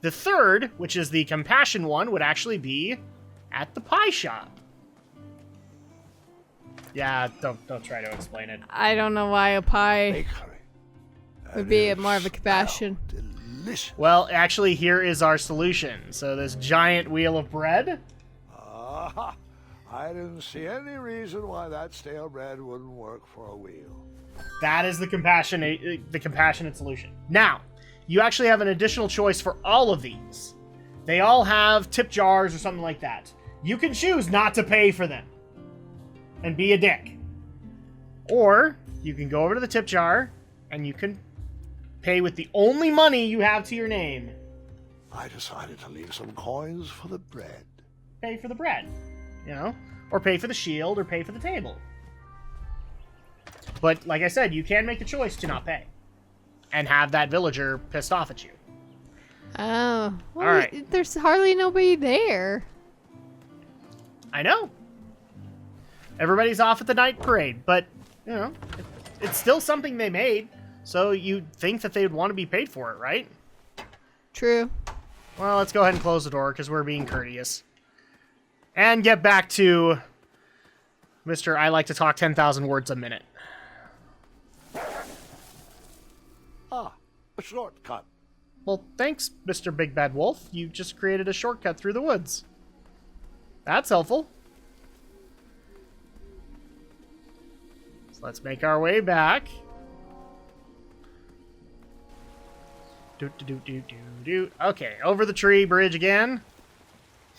The third, which is the compassion one, would actually be at the pie shop. Yeah, don't try to explain it. I don't know why a pie would be more of a compassion. Delicious. Well, actually, here is our solution. So this giant wheel of bread. Ah, I didn't see any reason why that stale bread wouldn't work for a wheel. That is the compassionate solution. Now, you actually have an additional choice for all of these. They all have tip jars or something like that. You can choose not to pay for them and be a dick. Or you can go over to the tip jar and you can pay with the only money you have to your name. I decided to leave some coins for the bread. Pay for the bread, you know? Or pay for the shield or pay for the table. But like I said, you can make the choice to not pay and have that villager pissed off at you. Oh. Well, all right. There's hardly nobody there. I know. Everybody's off at the night parade, but, you know, it's still something they made, so you'd think that they would want to be paid for it, right? True. Well, let's go ahead and close the door, because we're being courteous. And get back to Mr. I like to talk 10,000 words a minute. Ah, a shortcut. Well, thanks, Mr. Big Bad Wolf. You just created a shortcut through the woods. That's helpful. So let's make our way back. Okay, over the tree bridge again.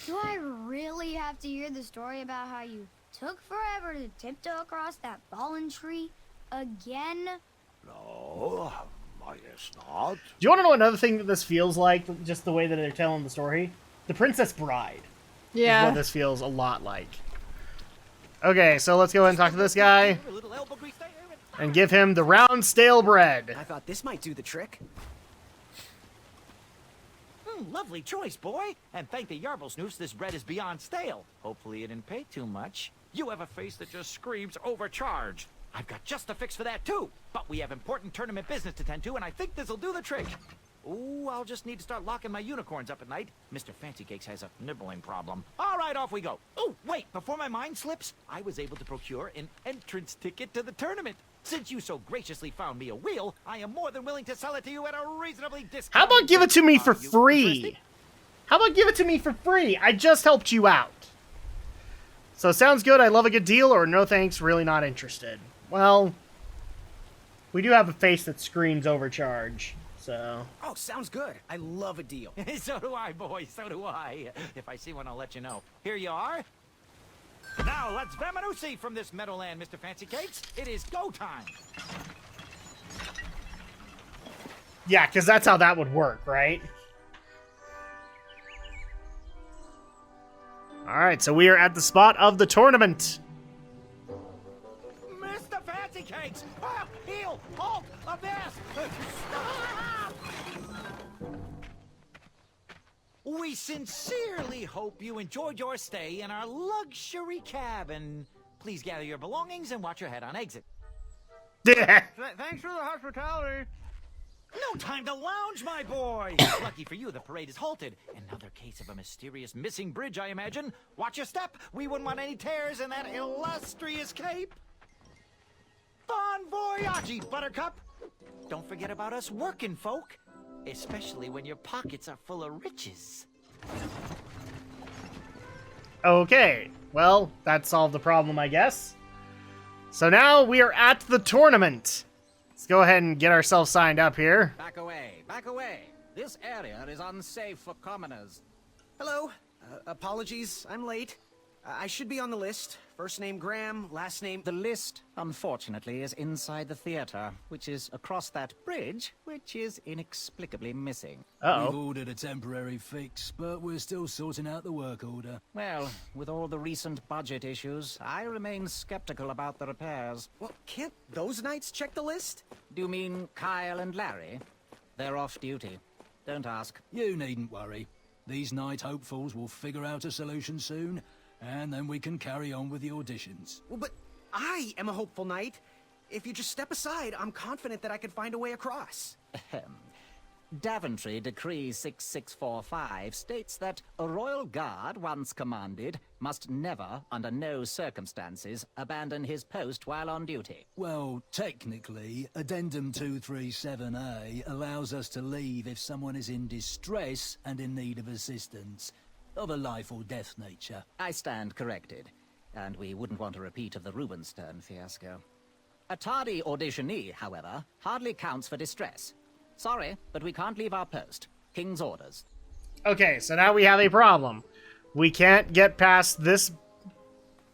Do I really have to hear the story about how you took forever to tiptoe across that fallen tree again? No, I guess not. Do you want to know another thing that this feels like? Just the way that they're telling the story? The Princess Bride. Yeah. Is what this feels a lot like. Okay, so let's go ahead and talk to this guy. And give him the round stale bread. I thought this might do the trick. Lovely choice, boy. And thank the Yarblesnoofs, this bread is beyond stale. Hopefully you didn't pay too much. You have a face that just screams overcharged. I've got just the fix for that, too. But we have important tournament business to tend to, and I think this'll do the trick. Ooh, I'll just need to start locking my unicorns up at night. Mr. Fancy Cakes has a nibbling problem. All right, off we go. Oh, wait, before my mind slips, I was able to procure an entrance ticket to the tournament. Since you so graciously found me a wheel, I am more than willing to sell it to you at a reasonably discounted. How about give it to me for free? Interested? How about give it to me for free? I just helped you out. So sounds good, I love a good deal, or no thanks, really not interested. Well, we do have a face that screams overcharge, so... Oh, sounds good. I love a deal. So do I, boy, so do I. If I see one, I'll let you know. Here you are. Now, let's Vamanusi from this meadowland, Mr. Fancy Cakes. It is go time. Yeah, because that's how that would work, right? Alright, so we are at the spot of the tournament. Mr. Fancy Cakes! Ah, heel! Halt! Avast! Stop! We sincerely hope you enjoyed your stay in our luxury cabin. Please gather your belongings and watch your head on exit. Thanks for the hospitality. No time to lounge, my boy! Lucky for you, the parade is halted. Another case of a mysterious missing bridge, I imagine. Watch your step. We wouldn't want any tears in that illustrious cape. Bon voyage, Buttercup. Don't forget about us working folk. Especially when your pockets are full of riches. Okay, well, that solved the problem, I guess. So now we are at the tournament. Let's go ahead and get ourselves signed up here. Back away, back away. This area is unsafe for commoners. Hello. Apologies, I'm late. I should be on the list. First name Graham, last name... The list, unfortunately, is inside the theater, which is across that bridge, which is inexplicably missing. Uh-oh. We've ordered a temporary fix, but we're still sorting out the work order. Well, with all the recent budget issues, I remain skeptical about the repairs. Well, can't those knights check the list? Do you mean Kyle and Larry? They're off duty. Don't ask. You needn't worry. These night hopefuls will figure out a solution soon, and then we can carry on with the auditions. Well, but I am a hopeful knight. If you just step aside, I'm confident that I could find a way across. Daventry Decree 6645 states that a royal guard, once commanded, must never, under no circumstances, abandon his post while on duty. Well, technically, Addendum 237A allows us to leave if someone is in distress and in need of assistance, of a life or death nature. I stand corrected, and we wouldn't want a repeat of the Rubenstern fiasco. A tardy auditionee, however, hardly counts for distress. Sorry, but we can't leave our post. King's orders. Okay, so now we have a problem. We can't get past this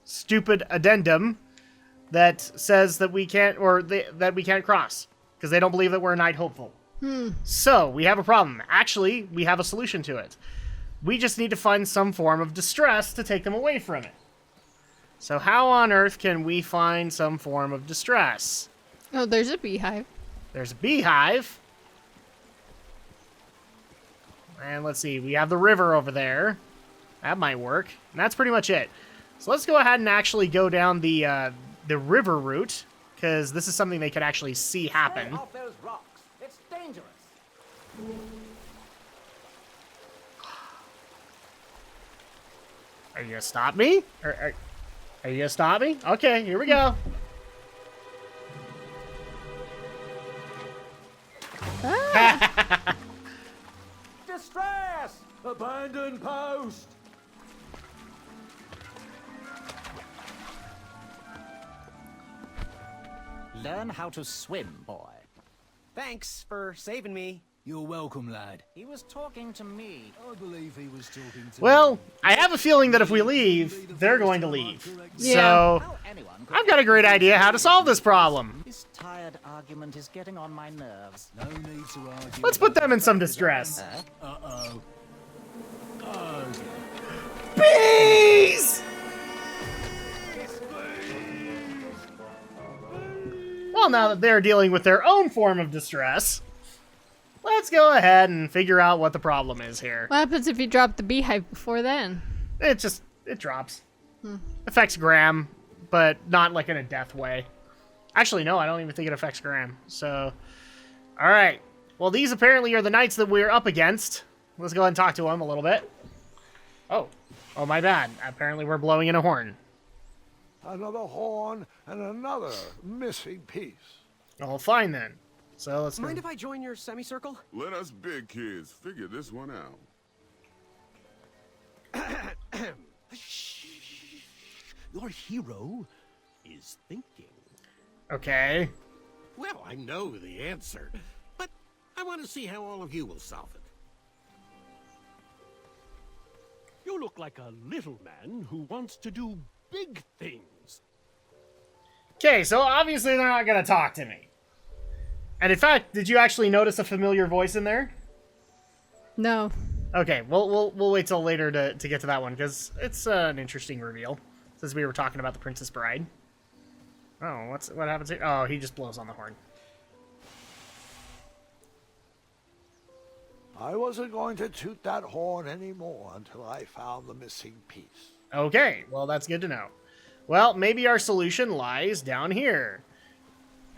stupid addendum that says that we can't, that we can't cross, because they don't believe that we're a knight hopeful. So, we have a problem. Actually, we have a solution to it. We just need to find some form of distress to take them away from it. So how on earth can we find some form of distress? Oh, there's a beehive. There's a beehive. And let's see, we have the river over there. That might work. And that's pretty much it. So let's go ahead and actually go down the river route, because this is something they could actually see happen. Stay off those rocks. It's dangerous. Are you gonna stop me? Are you gonna stop me? Okay, here we go. Distress! Abandon post! Learn how to swim, boy. Thanks for saving me. You're welcome, lad. He was talking to me. I believe he was talking to Well, me. I have a feeling that if we leave, they're going to leave. Yeah. So, How anyone could I've got a great idea how to solve this problem. This tired argument is getting on my nerves. No need to argue. Let's put them in some distress. Uh-oh. Oh, Bees! Well, now that they're dealing with their own form of distress, let's go ahead and figure out what the problem is here. What happens if you drop the beehive before then? It drops. Affects Graham, but not like in a death way. Actually, no, I don't even think it affects Graham. So, alright. Well, these apparently are the knights that we're up against. Let's go ahead and talk to them a little bit. Oh, my bad. Apparently we're blowing in a horn. Another horn and another missing piece. Oh, fine then. So let's go. Mind if I join your semicircle? Let us big kids figure this one out. Your hero is thinking. Okay. Well, I know the answer, but I want to see how all of you will solve it. You look like a little man who wants to do big things. Okay, so obviously they're not going to talk to me. And in fact, did you actually notice a familiar voice in there? No. Okay, we'll wait till later to get to that one, because it's an interesting reveal, since we were talking about the Princess Bride. Oh, what happens here? Oh, he just blows on the horn. I wasn't going to toot that horn anymore until I found the missing piece. Okay, well, that's good to know. Well, maybe our solution lies down here.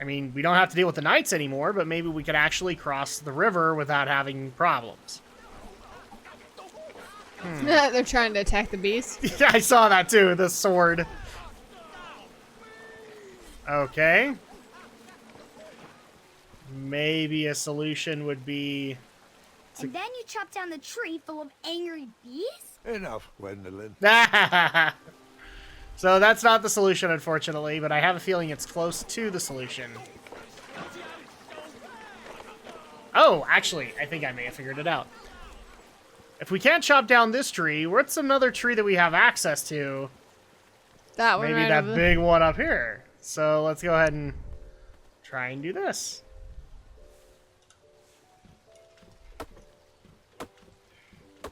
I mean, we don't have to deal with the knights anymore, but maybe we could actually cross the river without having problems. They're trying to attack the bees. Yeah, I saw that too, the sword. Okay. Maybe a solution would be... And then you chop down the tree full of angry bees? Enough, Gwendolyn. So that's not the solution, unfortunately, but I have a feeling it's close to the solution. Oh, actually, I think I may have figured it out. If we can't chop down this tree, what's another tree that we have access to? That one Maybe right that over big one up here. So let's go ahead and try and do this.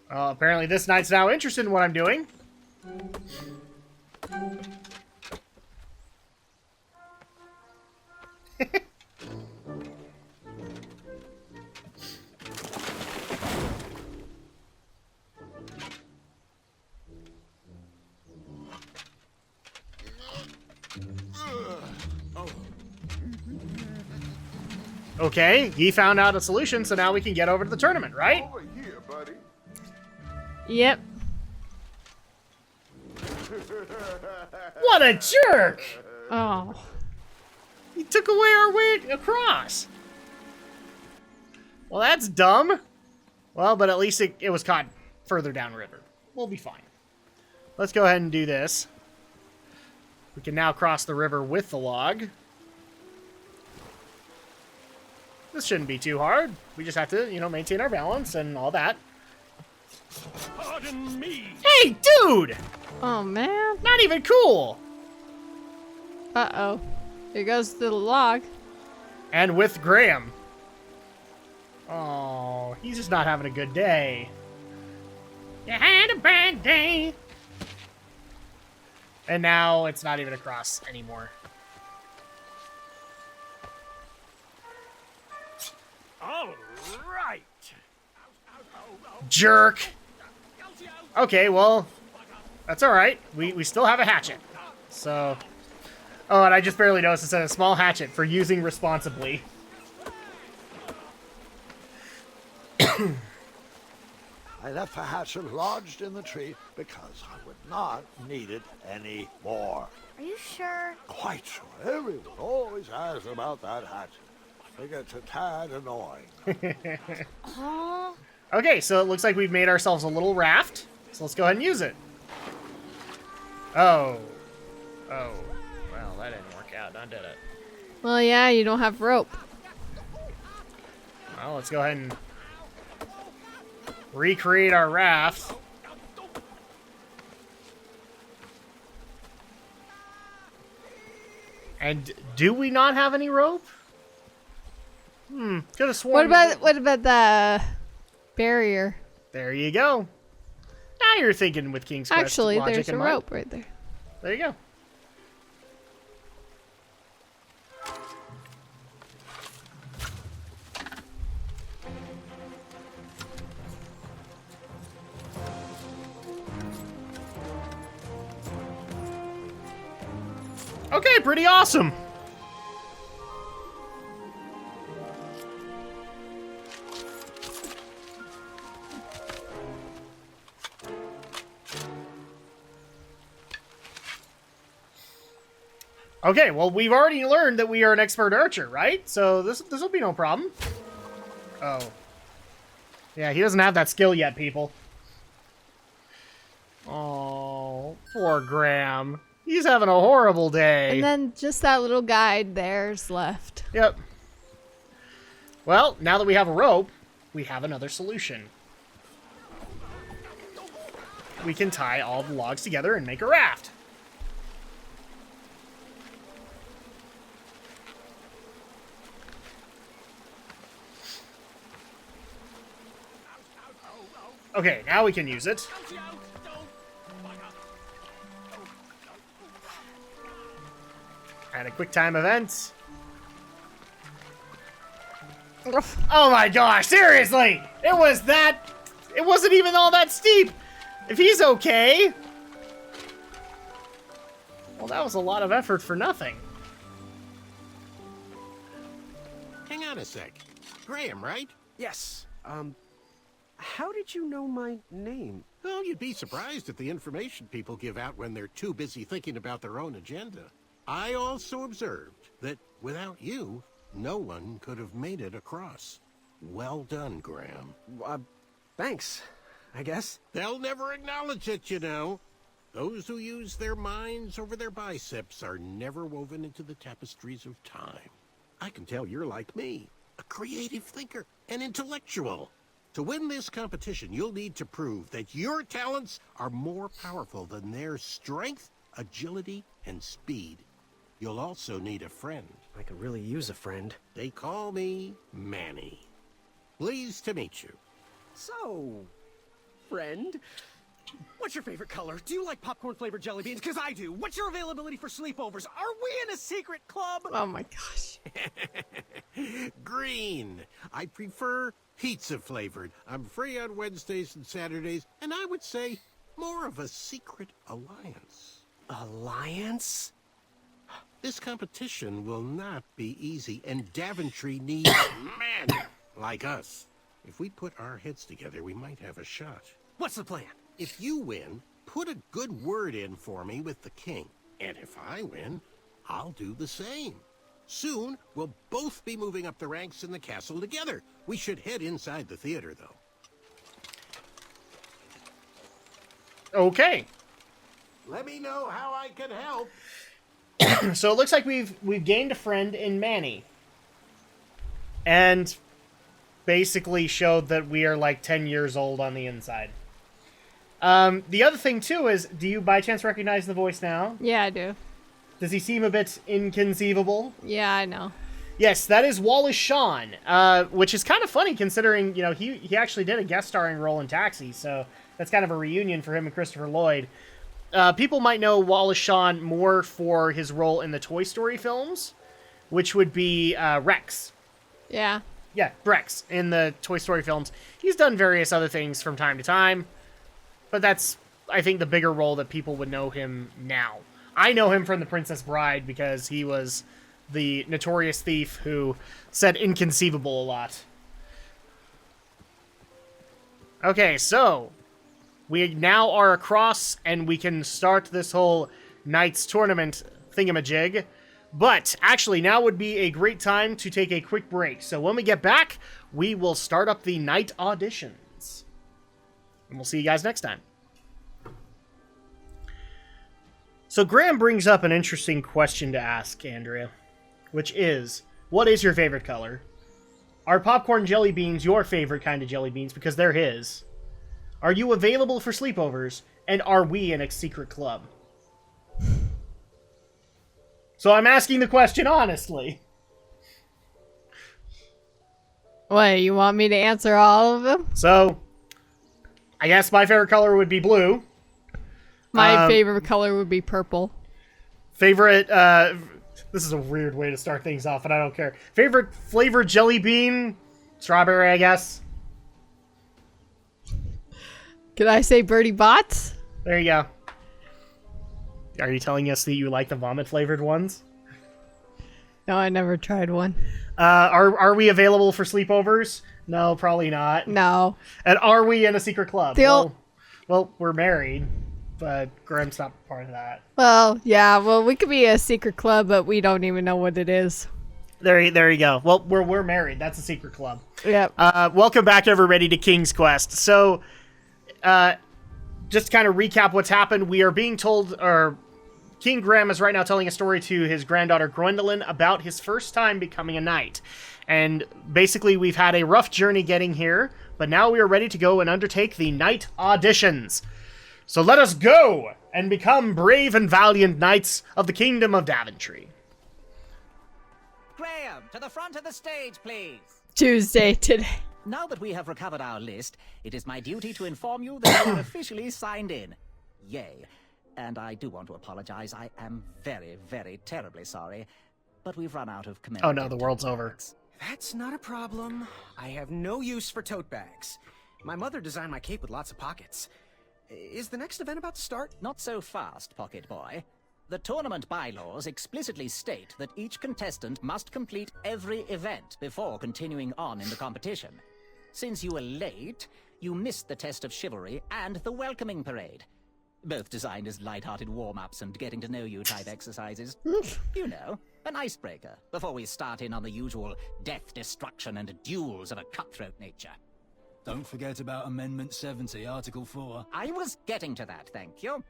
Well, apparently this knight's now interested in what I'm doing. Okay, he found out a solution, so now we can get over to the tournament, right? Over here, buddy. Yep. What a jerk! Oh. He took away our way across. Well, that's dumb. Well, but at least it was caught further downriver. We'll be fine. Let's go ahead and do this. We can now cross the river with the log. This shouldn't be too hard. We just have to, you know, maintain our balance and all that. Pardon me. Hey, dude! Oh, man. Not even cool! Uh-oh. Here goes the log. And with Graham. Oh, he's just not having a good day. You had a bad day. And now it's not even across anymore. All right. Jerk. Okay, well, that's all right. We still have a hatchet. So, oh, and I just barely noticed it said a small hatchet for using responsibly. I left the hatchet lodged in the tree because I would not need it anymore. Are you sure? Quite sure. Everyone always asks about that hatchet. I think it's a tad annoying. Oh. Okay, so it looks like we've made ourselves a little raft. So let's go ahead and use it. Oh. Oh. Well, that didn't work out, did it? Well, yeah, you don't have rope. Well, let's go ahead and recreate our raft. And do we not have any rope? Could have sworn. What about the barrier? There you go. Now you're thinking with King's Quest Actually, logic there's in a mind. rope right there. There you go. Okay, pretty awesome. Okay, well, we've already learned that we are an expert archer, right? So this will be no problem. Oh. Yeah, he doesn't have that skill yet, people. Oh, poor Graham. He's having a horrible day. And then just that little guide there's left. Yep. Well, now that we have a rope, we have another solution. We can tie all the logs together and make a raft. Okay, now we can use it. And a quick time event. Oh my gosh, seriously! It wasn't even all that steep! If he's okay! Well, that was a lot of effort for nothing. Hang on a sec. Graham, right? Yes. How did you know my name? Well, you'd be surprised at the information people give out when they're too busy thinking about their own agenda. I also observed that without you, no one could have made it across. Well done, Graham. Thanks, I guess. They'll never acknowledge it, you know. Those who use their minds over their biceps are never woven into the tapestries of time. I can tell you're like me, a creative thinker, an intellectual. To win this competition, you'll need to prove that your talents are more powerful than their strength, agility, and speed. You'll also need a friend. I could really use a friend. They call me Manny. Pleased to meet you. So, friend, what's your favorite color? Do you like popcorn-flavored jelly beans? Because I do. What's your availability for sleepovers? Are we in a secret club? Oh my gosh. Green. I prefer pizza-flavored. I'm free on Wednesdays and Saturdays, and I would say more of a secret alliance. Alliance? This competition will not be easy, and Daventry needs men like us. If we put our heads together, we might have a shot. What's the plan? If you win, put a good word in for me with the king. And if I win, I'll do the same. Soon, we'll both be moving up the ranks in the castle together. We should head inside the theater, though. Okay. Let me know how I can help. So it looks like we've gained a friend in Manny. And basically showed that we are like 10 years old on the inside. The other thing, too, is, do you by chance recognize the voice now? Yeah, I do. Does he seem a bit inconceivable? Yeah, I know. Yes, that is Wallace Shawn, which is kind of funny considering, you know, he actually did a guest starring role in Taxi, so that's kind of a reunion for him and Christopher Lloyd. People might know Wallace Shawn more for his role in the Toy Story films, which would be Rex. Yeah. Yeah, Rex in the Toy Story films. He's done various other things from time to time, but that's, I think, the bigger role that people would know him now. I know him from The Princess Bride because he was the notorious thief who said inconceivable a lot. Okay, so we now are across and we can start this whole Knights tournament thingamajig. But actually, now would be a great time to take a quick break. So when we get back, we will start up the night auditions. And we'll see you guys next time. So Graham brings up an interesting question to ask, Andrea, which is, what is your favorite color? Are popcorn jelly beans your favorite kind of jelly beans because they're his? Are you available for sleepovers? And are we in a secret club? So I'm asking the question honestly. What, you want me to answer all of them? So, I guess my favorite color would be blue. My favorite color would be purple. Favorite, this is a weird way to start things off, but I don't care. Favorite flavor jelly bean? Strawberry, I guess. Could I say Birdie Bots? There you go. Are you telling us that you like the vomit-flavored ones? No, I never tried one. Are we available for sleepovers? No, probably not. No. And are we in a secret club? The well, we're married, but Graham's not part of that. Well, yeah, well, we could be a secret club, but we don't even know what it is. There you go. Well, we're married. That's a secret club. Yep. Welcome back, everybody, to King's Quest. So, just to kind of recap what's happened, we are being told, or King Graham is right now telling a story to his granddaughter Gwendolyn about his first time becoming a knight. And basically, we've had a rough journey getting here, but now we are ready to go and undertake the knight auditions. So let us go and become brave and valiant knights of the Kingdom of Daventry. Graham, to the front of the stage, please. Tuesday today. Now that we have recovered our list, it is my duty to inform you that you are officially signed in. Yay. And I do want to apologize. I am very, very terribly sorry. But we've run out of commemorative. Oh no, the world's over. That's not a problem. I have no use for tote bags. My mother designed my cape with lots of pockets. Is the next event about to start? Not so fast, Pocket Boy. The tournament bylaws explicitly state that each contestant must complete every event before continuing on in the competition. Since you were late, you missed the test of chivalry and the welcoming parade. Both designed as light-hearted warm-ups and getting-to-know-you type exercises. You know, an icebreaker before we start in on the usual death, destruction, and duels of a cutthroat nature. Don't forget about Amendment 70, Article 4. I was getting to that, thank you.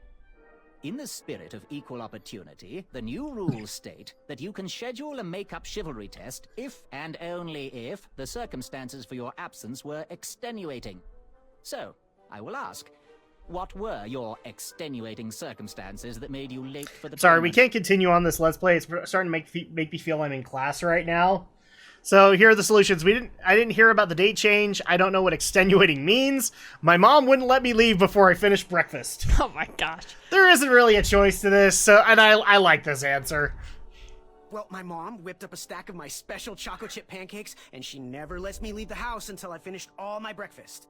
In the spirit of equal opportunity, the new rules state that you can schedule a make-up chivalry test if and only if the circumstances for your absence were extenuating. So, I will ask, what were your extenuating circumstances that made you late for the Sorry, we tournament? can't continue on this Let's Play. It's starting to make me feel I'm in class right now. So here are the solutions. I didn't hear about the date change. I don't know what extenuating means. My mom wouldn't let me leave before I finished breakfast. Oh my gosh. There isn't really a choice to this, so and I like this answer. Well, my mom whipped up a stack of my special chocolate chip pancakes, and she never lets me leave the house until I finished all my breakfast.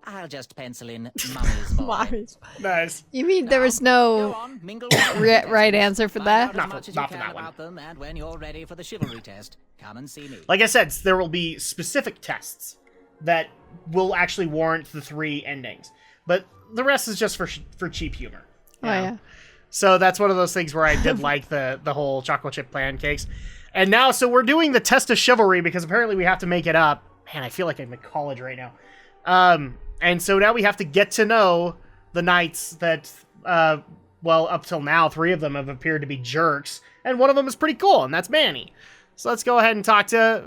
I'll just pencil in Mummy's boy. Mommy's. Nice. You mean there was Go no on, mingle with the right answer for Find that? out Not as for- much as not you for can that one. about them, and when you're ready for the chivalry test, come and see me. Like I said, there will be specific tests that will actually warrant the 3 endings, but the rest is just for cheap humor. Oh you know? yeah. So that's one of those things where I did like the whole chocolate chip pancakes. And now, so we're doing the test of chivalry because apparently we have to make it up. Man, I feel like I'm in college right now. And so now we have to get to know the knights that, well, up till now, 3 of them have appeared to be jerks, and one of them is pretty cool, and that's Manny. So let's go ahead and talk to...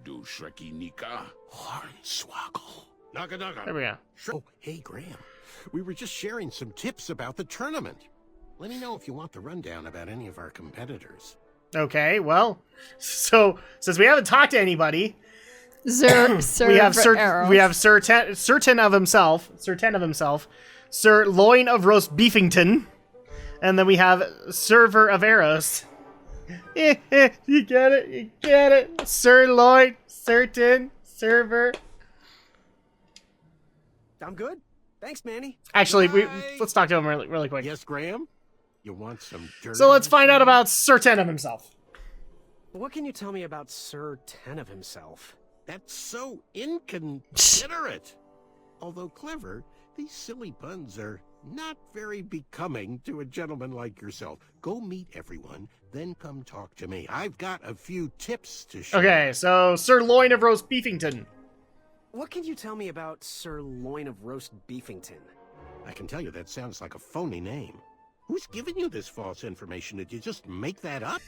Do Shreki Nika. Hornswoggle. Naga There naga. we go. Oh, hey, Graham. We were just sharing some tips about the tournament. Let me know if you want the rundown about any of our competitors. Okay, well, so since we haven't talked to anybody, Sir we have Arrows. certain of himself, Sir Loin of Roast Beefington, and then we have Server of Arrows. You get it, Sir Loin, certain, Server. I'm good. Thanks, Manny. Actually, Bye. let's talk to him really quick. Yes, Graham? You want some dirt? So let's on find out something? about Sir Ten of himself. What can you tell me about Sir Ten of himself? That's so inconsiderate. Although clever, these silly puns are not very becoming to a gentleman like yourself. Go meet everyone, then come talk to me. I've got a few tips to share. Okay, so Sir Loin of Roast Beefington. What can you tell me about Sir Loin of Roast Beefington? I can tell you that sounds like a phony name. Who's giving you this false information? Did you just make that up?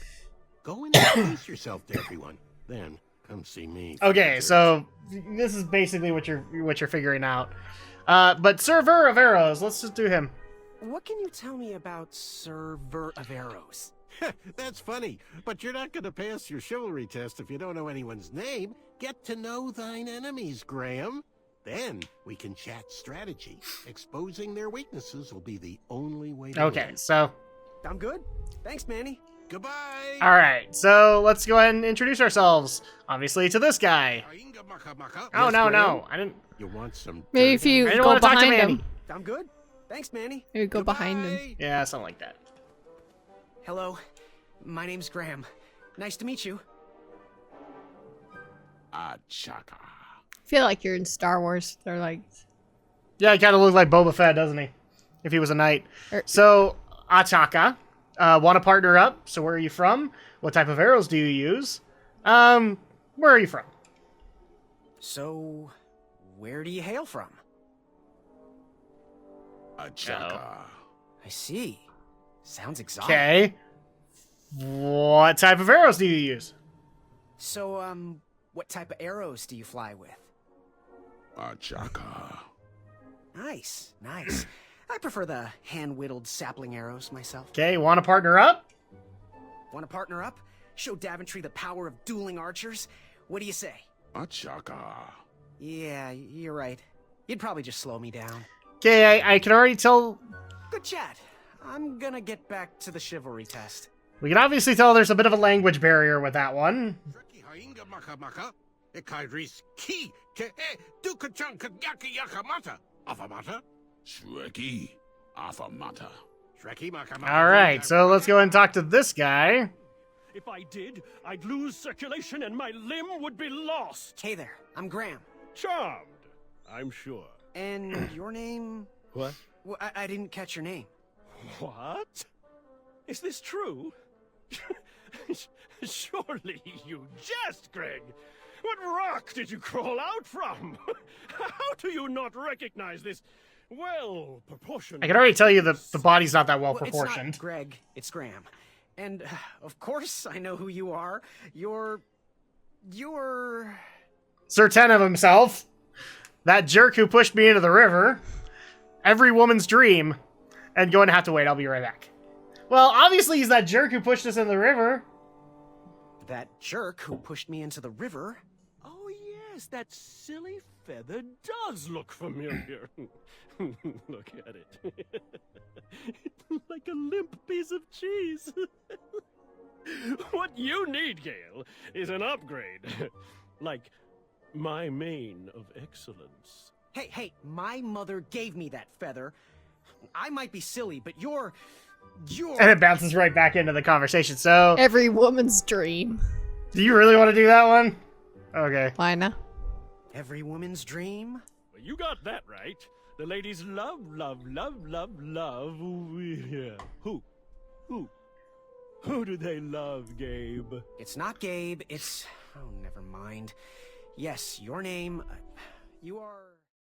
Go and introduce yourself to everyone. Then come see me. Okay, so this is basically what you're figuring out. But Server of Arrows, let's just do him. What can you tell me about Server of Arrows? That's funny, but you're not going to pass your chivalry test if you don't know anyone's name. Get to know thine enemies, Graham. Then we can chat strategy. Exposing their weaknesses will be the only way to Okay, win. so I'm good. Thanks, Manny. Goodbye. all right, so let's go ahead and introduce ourselves. Obviously to this guy. Oh Yes, no, Graham? no, I didn't. You want some Maybe dirt if you I didn't go want to talk to behind Manny. him. I'm good. Thanks, Manny. Maybe go behind him. Goodbye. Yeah, something like that. Hello. My name's Graham. Nice to meet you. Achaka. I feel like you're in Star Wars. They're like, Yeah, he kind of looks like Boba Fett, doesn't he? If he was a knight. Er- So, Achaka, want to partner up? So where are you from? What type of arrows do you use? Where are you from? So, where do you hail from? Achaka. I see. Sounds exotic. Okay. What type of arrows do you use? So, what type of arrows do you fly with? Achaka. Nice, nice. I prefer the hand-whittled sapling arrows myself. Okay, want to partner up? Want to partner up? Show Daventry the power of dueling archers? What do you say? Achaka. Yeah, you're right. You'd probably just slow me down. Okay, I can already tell. Good chat. I'm gonna get back to the chivalry test. We can obviously tell there's a bit of a language barrier with that one. Shreki hainga maka maka. Ekaidris ki ke e dukachanka yaka yaka mata. Avamata. Shreki. Afamata. Shreki maka maka. All right, so let's go ahead and talk to this guy. If I did, I'd lose circulation and my limb would be lost. Hey there, I'm Graham. Charmed, I'm sure. And your name? What? Well, I didn't catch your name. What? Is this true? Surely you jest, Greg. What rock did you crawl out from? How do you not recognize this well-proportioned... I can already tell you the body's not that well Well, proportioned. It's not Greg, it's Graham. And, of course, I know who you are. You're... Sir Ten of himself. That jerk who pushed me into the river. Every woman's dream. And going to have to wait, I'll be right back. Well, obviously he's that jerk who pushed us in the river. That jerk who pushed me into the river. Oh, yes, that silly feather does look familiar. Look at it. Like a limp piece of cheese. What you need, Gale, is an upgrade. Like my mane of excellence. Hey, my mother gave me that feather. I might be silly, but you're... And it bounces right back into the conversation. So, Every woman's dream. do you really want to do that one? Okay. Why not? Every woman's dream? Well, you got that right. The ladies love. Yeah. Who do they love, Gabe? It's not Gabe, it's... Oh, never mind. Yes, your name... you are...